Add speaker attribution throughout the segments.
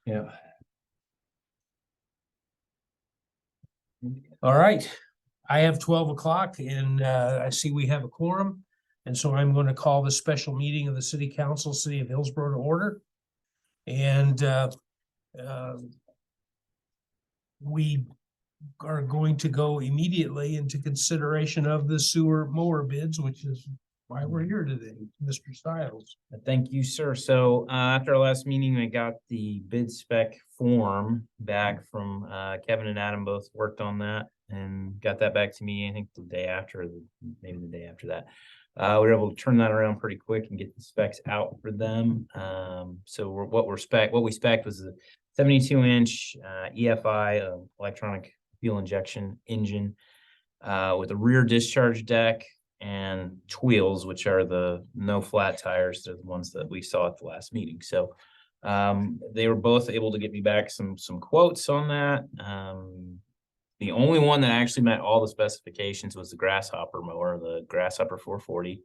Speaker 1: Yeah.
Speaker 2: All right. I have 12 o'clock and I see we have a quorum. And so I'm going to call the special meeting of the City Council, City of Hillsboro to order. And we are going to go immediately into consideration of the sewer mower bids, which is why we're here today, Mr. Stiles.
Speaker 1: Thank you, sir. So after our last meeting, I got the bid spec form back from Kevin and Adam, both worked on that and got that back to me, I think the day after, maybe the day after that. We were able to turn that around pretty quick and get the specs out for them. So what we spec'd was a 72-inch EFI electronic fuel injection engine with a rear discharge deck and wheels, which are the no flat tires. They're the ones that we saw at the last meeting. So they were both able to get me back some quotes on that. The only one that actually met all the specifications was the Grasshopper mower, the Grasshopper 440.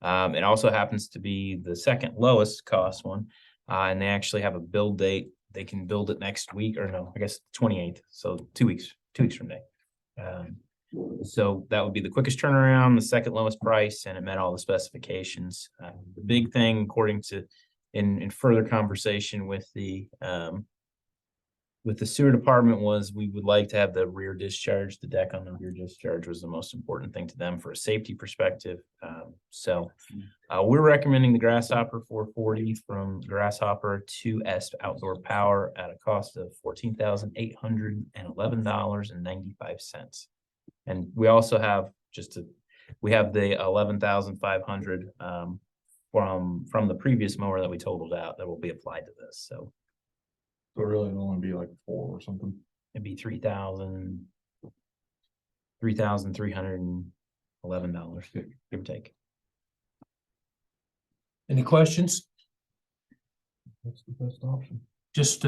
Speaker 1: It also happens to be the second lowest cost one. And they actually have a build date. They can build it next week, or no, I guess 28th. So 2 weeks from today. So that would be the quickest turnaround, the second lowest price, and it met all the specifications. The big thing, according to in further conversation with the sewer department, was we would like to have the rear discharge. The deck on the rear discharge was the most important thing to them for a safety perspective. So we're recommending the Grasshopper 440 from Grasshopper 2S Outdoor Power at a cost of $14,811.95. And we also have we have the 11,500 from the previous mower that we totaled out that will be applied to this. So
Speaker 3: really it'll only be like 4 or something.
Speaker 1: It'd be $3,311, give or take.
Speaker 2: Any questions?
Speaker 3: That's the best option.
Speaker 2: Just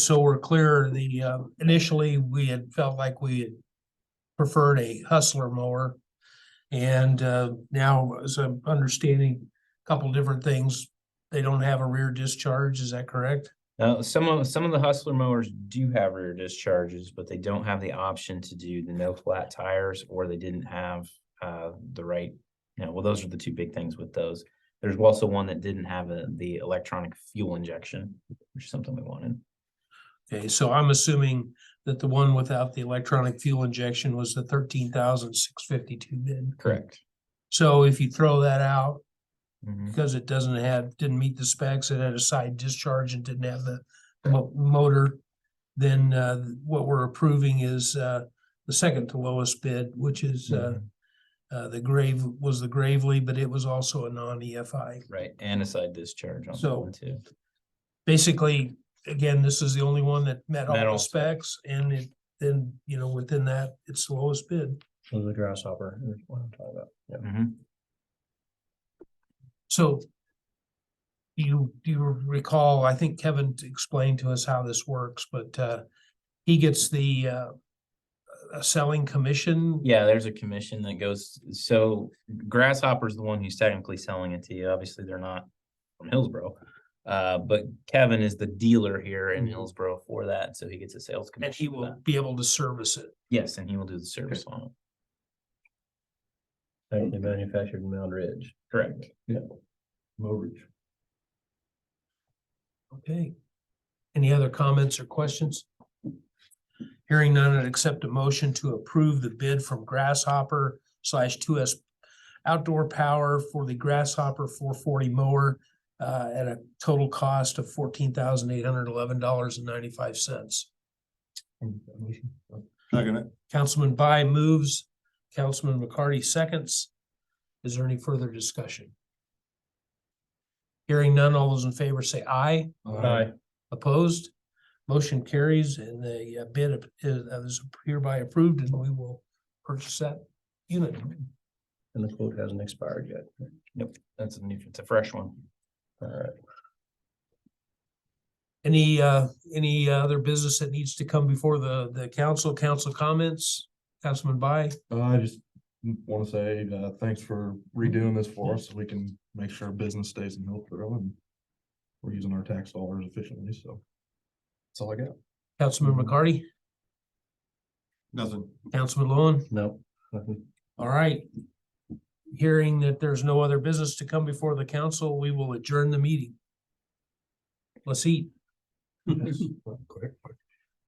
Speaker 2: so we're clear, initially we had felt like we had preferred a Hustler mower. And now, as I'm understanding a couple different things, they don't have a rear discharge. Is that correct?
Speaker 1: Some of the Hustler mowers do have rear discharges, but they don't have the option to do the no flat tires, or they didn't have the right, well, those are the two big things with those. There's also one that didn't have the electronic fuel injection, which is something we wanted.
Speaker 2: Okay, so I'm assuming that the one without the electronic fuel injection was the 13,652 bid.
Speaker 1: Correct.
Speaker 2: So if you throw that out,
Speaker 1: Mm-hmm.
Speaker 2: because it didn't meet the specs, it had a side discharge and didn't have the motor, then what we're approving is the second to lowest bid, which is the Gravely, but it was also a non-EFI.
Speaker 1: Right, and a side discharge on that one too.
Speaker 2: Basically, again, this is the only one that met all the specs, and then within that, it's the lowest bid.
Speaker 3: So the Grasshopper is what I'm talking about. Yeah.
Speaker 1: Mm-hmm.
Speaker 2: So do you recall, I think Kevin explained to us how this works, but he gets the a selling commission.
Speaker 1: Yeah, there's a commission that goes. So Grasshopper's the one who's technically selling it to you. Obviously, they're not from Hillsboro. But Kevin is the dealer here in Hillsboro for that. So he gets a sales commission.
Speaker 2: And he will be able to service it.
Speaker 1: Yes, and he will do the service on it.
Speaker 3: Actually manufactured in Mount Ridge.
Speaker 1: Correct.
Speaker 3: Yeah. Mowridge.
Speaker 2: Okay. Any other comments or questions? Hearing none, I'd accept a motion to approve the bid from Grasshopper /2S Outdoor Power for the Grasshopper 440 mower at a total cost of $14,811.95.
Speaker 3: Second it.
Speaker 2: Councilman By moves, Councilman McCarty seconds. Is there any further discussion? Hearing none, all those in favor say aye.
Speaker 3: Aye.
Speaker 2: Opposed? Motion carries and the bid is hereby approved, and we will purchase that unit.
Speaker 3: And the quote hasn't expired yet.
Speaker 1: Nope, it's a fresh one.
Speaker 3: All right.
Speaker 2: Any other business that needs to come before the council? Council comments? Councilman By?
Speaker 3: I just want to say thanks for redoing this for us so we can make sure business stays in Hillsboro and we're using our tax dollars efficiently, so. That's all I got.
Speaker 2: Councilman McCarty,
Speaker 3: Nothing.
Speaker 2: Councilman Lowen.
Speaker 3: No, nothing.
Speaker 2: All right. Hearing that there's no other business to come before the council, we will adjourn the meeting. Let's eat.
Speaker 3: Quick.